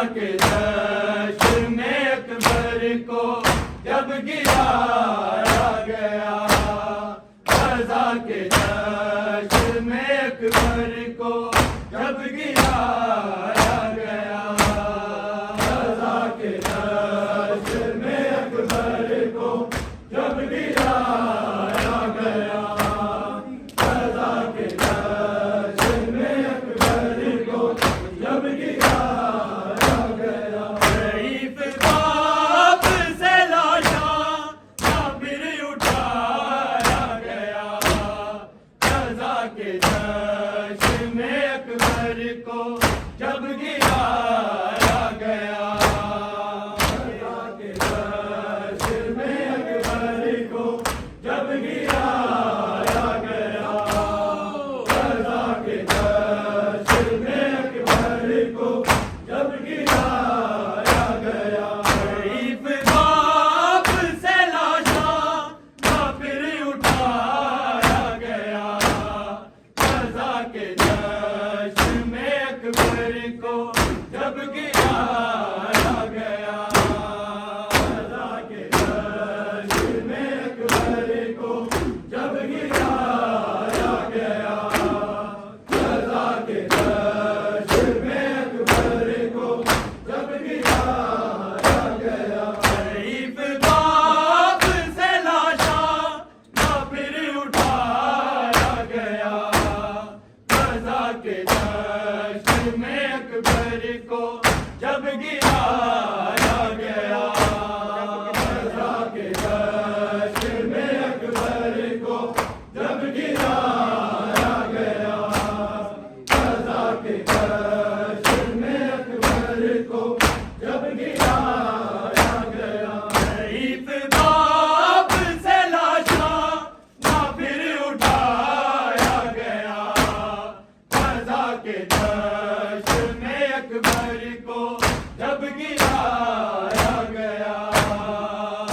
के दश्त में अकबर को जब गिराया गया, रज़ा के दश्त में अकबर को जब गिराया गया, रज़ा के दश्त में अकबर को जब गिराया गया, रज़ा के दश्त में अकबर को जब गिराया गया। शरीफ बाप से लाशा ना फिर उठाया गया, रज़ा के दश्त में अकबर को जब गिराया गया, रज़ा के दश्त में अकबर को जब गिराया गया, रज़ा के दश्त में अकबर को जब गिराया गया। शरीफ बाप से लाशा ना फिर उठाया गया, रज़ा के दश्त में अकबर को जब गिराया गया, रज़ा के दश्त में अकबर को जब गिराया गया, रज़ा के दश्त में अकबर को जब गिराया गया। शरीफ बाप से लाशा ना फिर उठाया गया, रज़ा के दश्त में अकबर को जब गिराया गया, रज़ा के दश्त में अकबर को जब गिराया गया, रज़ा के दश्त में अकबर को जब गिराया गया। शरीफ बाप से लाशा ना फिर उठाया गया, रज़ा के दश्त में अकबर को जब गिराया गया,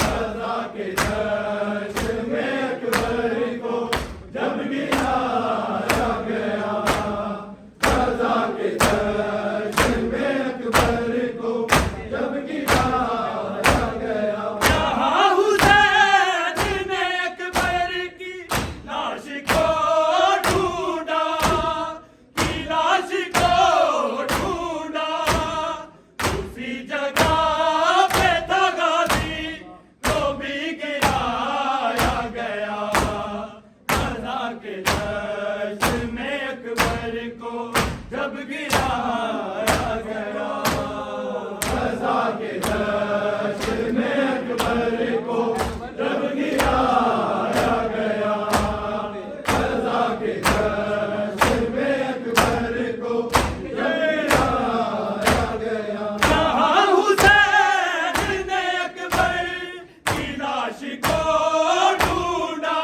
रज़ा के दश्त में अकबर को जब गिराया गया, रज़ा के दश्त में अकबर को जब गिराया गया। जहाँ हुसैन ने अकबर की लाश को ढूंढा, की लाश को ढूंढा, उसी जगह पे था गाजी को भी गिराया गया, रज़ा के दश्त में अकबर को जब गिराया गया, रज़ा के दश्त में अकबर को जब गिराया गया, रज़ा के दश्त में अकबर को जब गिराया गया। जहाँ हुसैन ने अकबर की लाश को ढूंढा,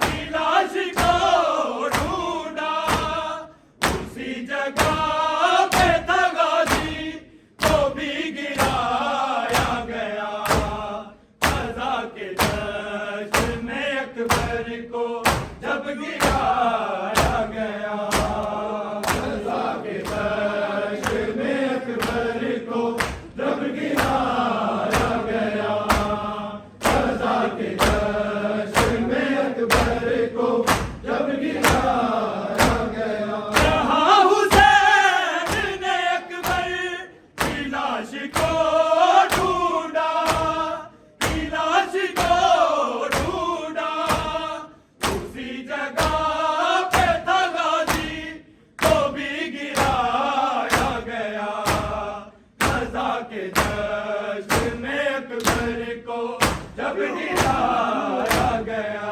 की लाश को ढूंढा, उसी जगह पे था गाजी को भी गिराया गया, रज़ा के दश्त में अकबर को जब गिराया गया, रज़ा के दश्त में अकबर को जब गिराया गया, रज़ा के दश्त में अकबर को जब गिराया गया। जहाँ हुसैन ने अकबर की लाश को ढूंढा, की लाश को ढूंढा, उसी जगह पे था गाजी को भी गिराया गया, रज़ा के दश्त में अकबर को जब गिराया गया,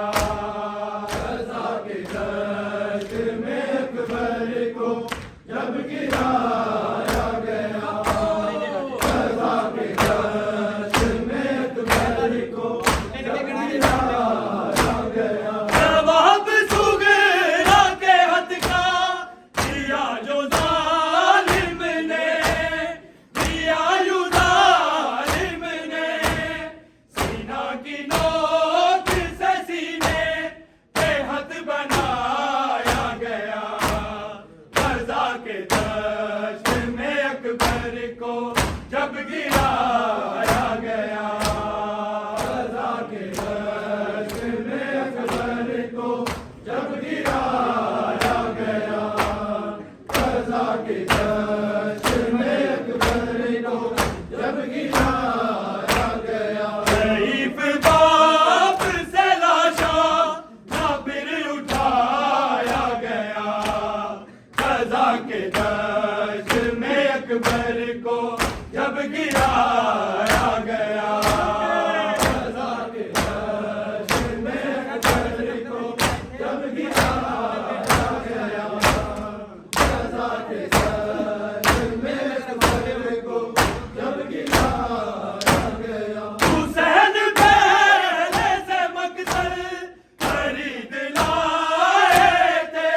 रज़ा के दश्त में अकबर को जब गिराया गया, रज़ा के दश्त में अकबर को जब गिराया गया। जवाब सुगरा के हद का दिया जो जालिम ने, दिया जो जालिम ने, सीना की नोक से सीने पे हद बनाया गया, रज़ा के दश्त जश्न में अकबर को जब गिराया गया। ज़ईफ़ बाप से लाशा ना फिर उठाया गया। क़ज़ा के जश्न में अकबर को जब गिराया गया। क़ज़ा के जश्न में अकबर को जब गिराया गया। क़ज़ा के जश्न में अकबर को जब गिराया गया। हुसैन पहले से मकतल खरीद लाए थे,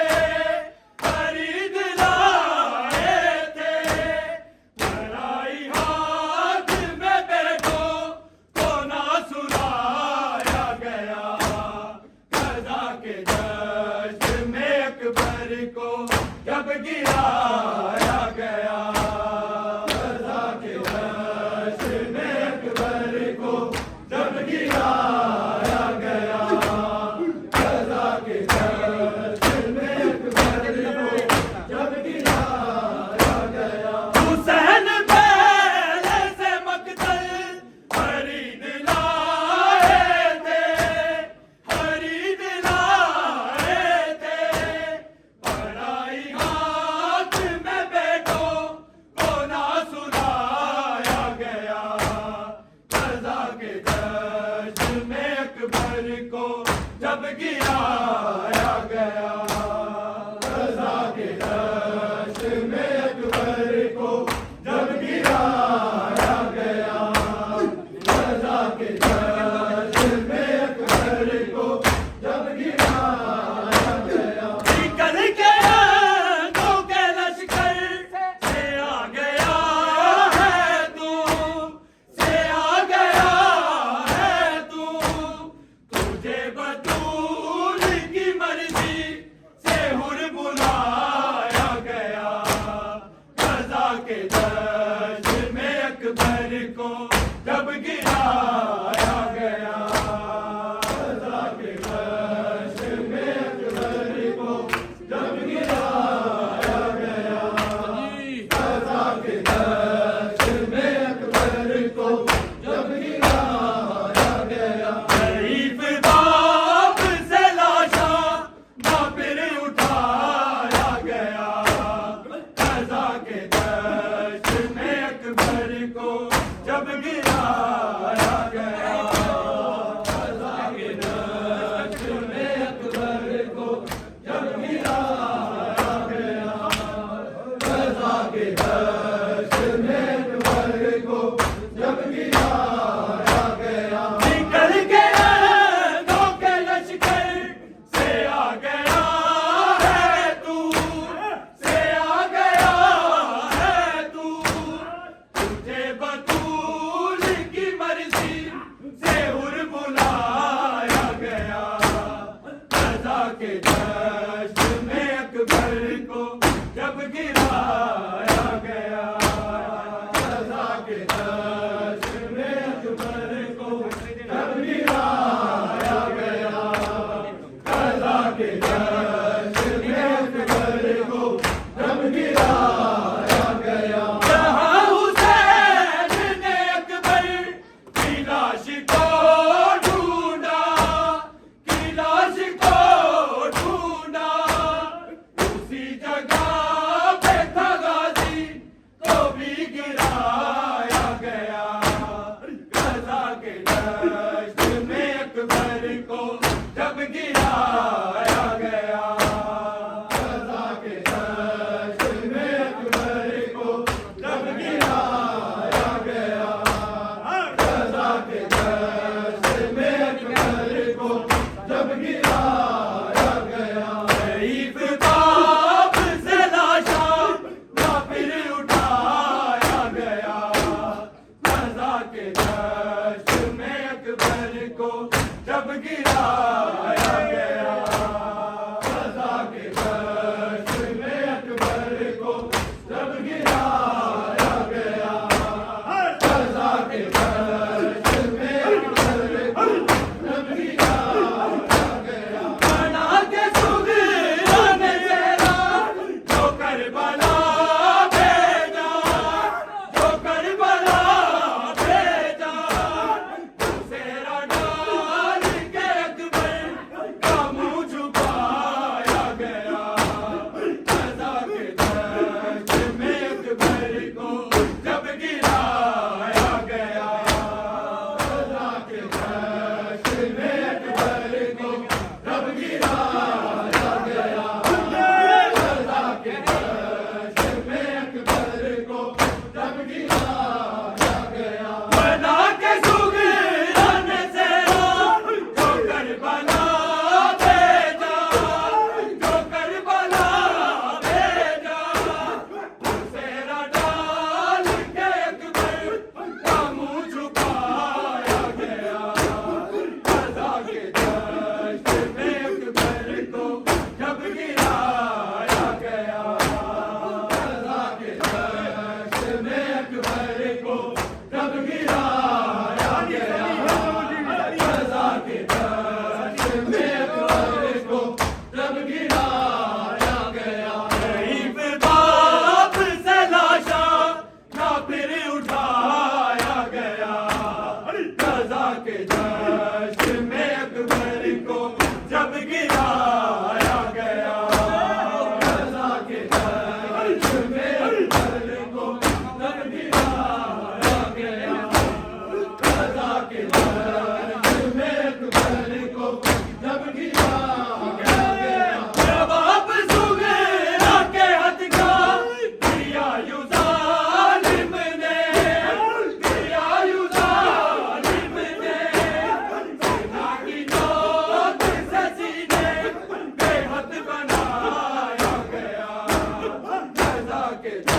खरीद लाए थे। लड़ाई हाथ में बेटों को ना सुनाया गया। क़ज़ा के जश्न में अकबर को जब गिराया गया। क़ज़ा के जश्न में अकबर को जब गिराया गया। क़ज़ा के जश्न में अकबर को जब गिराया गया। हुसैन पहले से मकतल खरीद लाए थे, खरीद लाए थे। लड़ाई हाथ में बेटों को ना सुनाया गया। क़ज़ा के जश्न में अकबर को जब गिराया गया। क़ज़ा के जश्न में अकबर को जब गिराया गया। क़ज़ा के जश्न में अकबर को जब गिराया गया। निकल के आंखों के लश्कर से आ गया है तू, से आ गया है तू। तुझे बतूल की मर्जी से हुर बुलाया गया। क़ज़ा के जश्न में अकबर को जब गिराया गया। क़ज़ा के जश्न में अकबर को जब गिराया गया। क़ज़ा के जश्न में अकबर को जब गिराया गया। ज़ईफ़ बाप से लाशा ना फिर उठाया गया। क़ज़ा के जश्न में अकबर को जब गिराया गया। क़ज़ा के जश्न में अकबर को जब गिराया गया। क़ज़ा के जश्न में अकबर को जब गिराया गया। निकल के आंखों के लश्कर से आ गया है तू, से आ गया है तू। तुझे बतूल की मर्जी से हुर बुलाया गया। क़ज़ा के जश्न में अकबर को जब गिराया गया।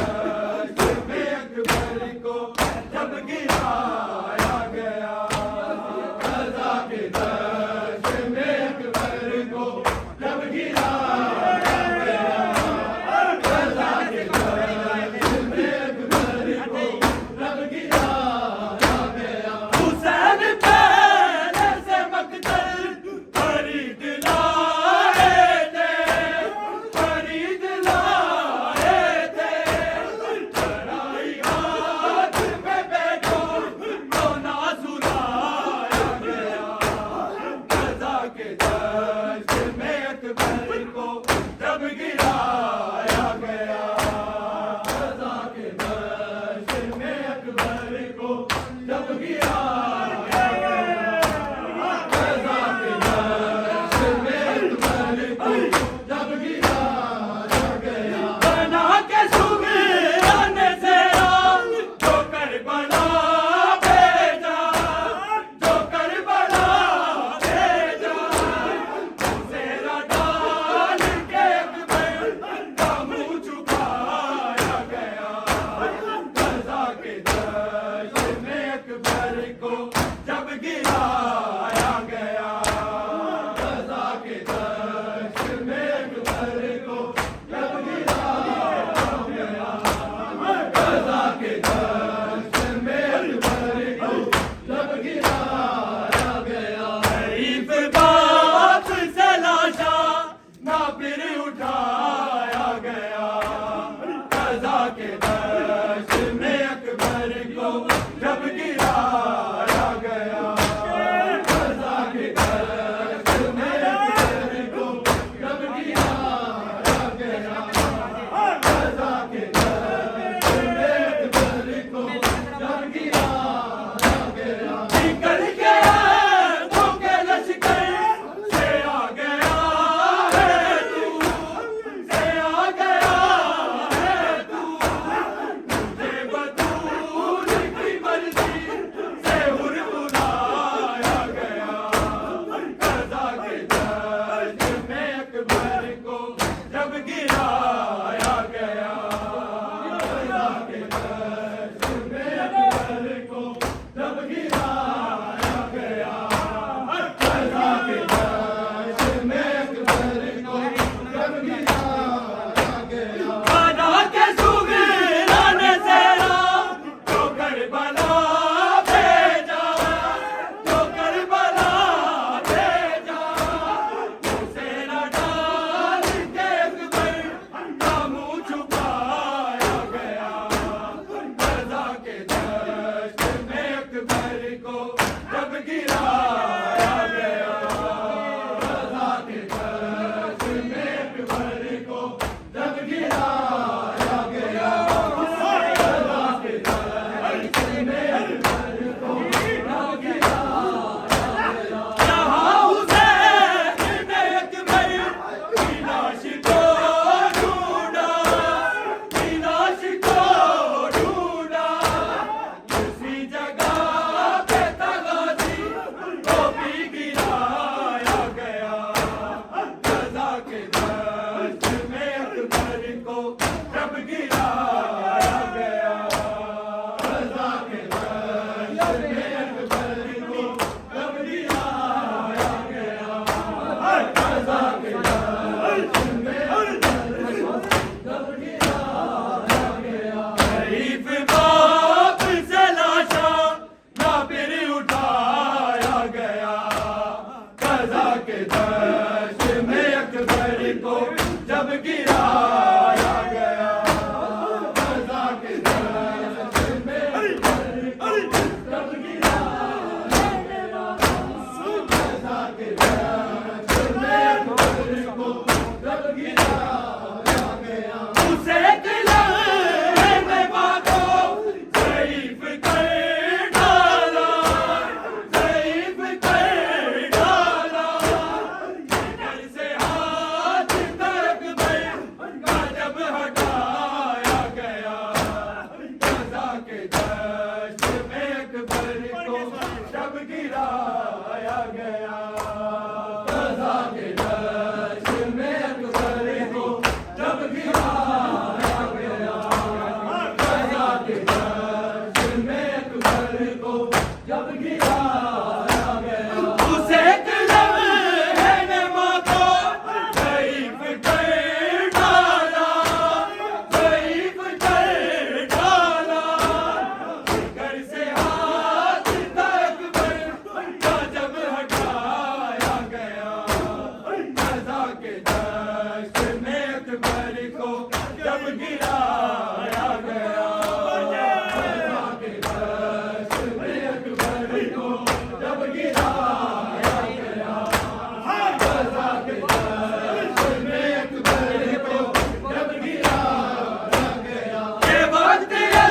दश्त में अकबर को जब गिराया गया, कज़ा के दश्त में अकबर को जब गिराया गया, कज़ा के दश्त में अकबर को जब गिराया गया। हुसैन पहले से मकतल खरीद लाए थे, खरीद लाए थे, लड़ाई हाथ में बैठो तो ना सुनाया गया, कज़ा के दश्त में अकबर को जब गिराया गया, कज़ा के दश्त में अकबर को जब गिराया गया, कज़ा के दश्त में अकबर को जब गिराया गया। बना के सुमिरन सेरा जो करबला भेजा, जो करबला भेजा, सेरा डाल के अकबर का मुँह छुपाया गया, कज़ा के दश्त में अकबर को जब गिराया गया, कज़ा के दश्त में अकबर को जब गिराया गया, कज़ा के दश्त में अकबर को जब गिराया गया। शरीफ बाप से लाशा ना फिर उठाया गया, कज़ा के दश्त में अकबर को जब गिराया गया, कज़ा के दश्त में अकबर को जब गिराया गया, कज़ा के दश्त में अकबर को जब गिराया गया। निकल के आंखों के लश्कर से आ गया है तू, से आ गया है तू, जब गिराया गया। उसे कलम है नमा को ज़ईफ़ कर डाला, ज़ईफ़ कर डाला। घर से हाथ तक का जब हटाया गया, रज़ा के दश्त में अकबर को जब गिराया गया, रज़ा के दश्त में अकबर को जब गिराया गया, रज़ा के दश्त में अकबर को जब गिराया गया। ये वक्त है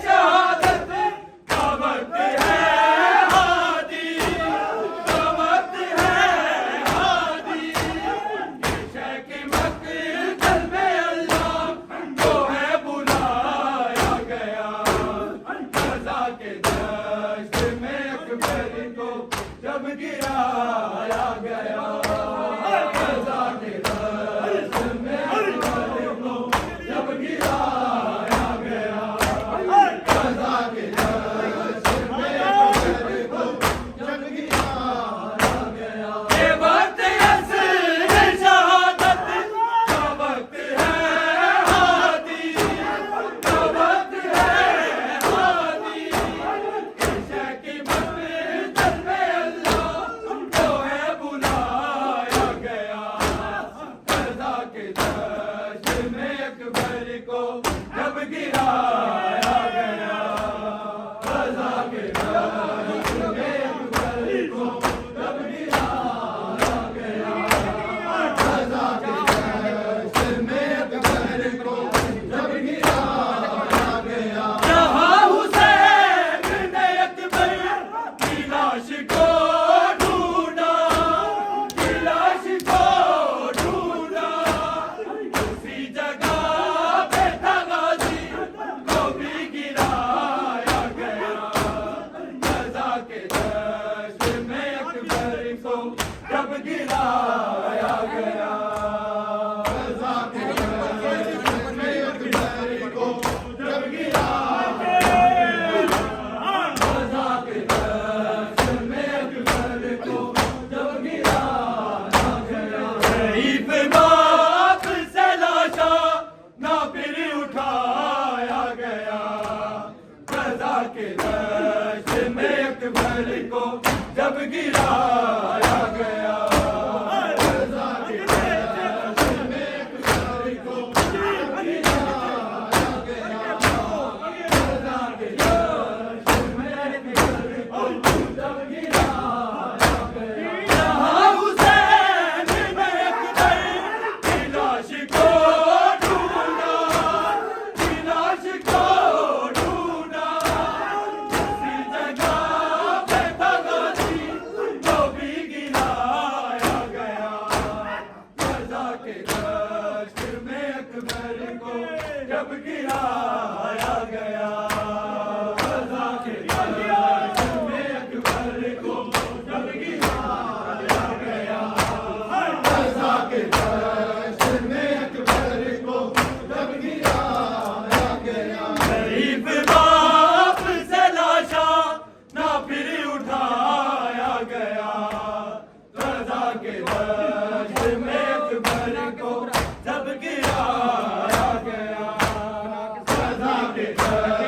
शहादत का वक्त है हादी, का वक्त है हादी। शेख मक़तल में अल्लाह को है बुलाया गया, रज़ा के दश्त में अकबर को जब गिराया गया, रज़ा के दश्त में अकबर को जब गिराया गया, रज़ा के दश्त में अकबर को जब गिराया गया। ये वक्त असर शहादत का वक्त है हादी, का वक्त है हादी। शेख मक़तल में अल्लाह को है बुलाया गया, रज़ा के दश्त में अकबर को जब गिराया गया, रज़ा के दश्त में अकबर को जब गिराया गया, रज़ा के दश्त में अकबर को जब गिराया गया। जहाँ हुसैन ने अकबर की लाश को ढूंढा, की लाश को ढूंढा, उसी जगह पे था गाज़ी को भी गिराया गया, रज़ा के दश्त में अकबर को जब गिराया गया, रज़ा के दश्त में अकबर को जब गिराया गया, रज़ा के दश्त में अकबर को जब गिराया गया। ज़ईफ़ बाप से लाशा ना फिर उठाया गया, रज़ा के दश्त में अकबर को जब गिराया गया, रज़ा के दश्त में अकबर को जब गिराया गया, रज़ा के दश्त में अकबर को जब गिराया गया। जहाँ हुसैन ने अकबर की लाश को ढूंढा, की लाश को ढूंढा, उसी जगह पे था गाज़ी को भी गिराया गया, रज़ा के दश्त में अकबर को जब गिराया गया, रज़ा के दश्त में अकबर को जब गिराया गया, रज़ा के दश्त में अकबर को जब गिराया गया। ज़ईफ़ बाप से लाशा ना फिर उठाया गया, रज़ा के दश्त में अकबर को जब गिराया गया, रज़ा के दश्त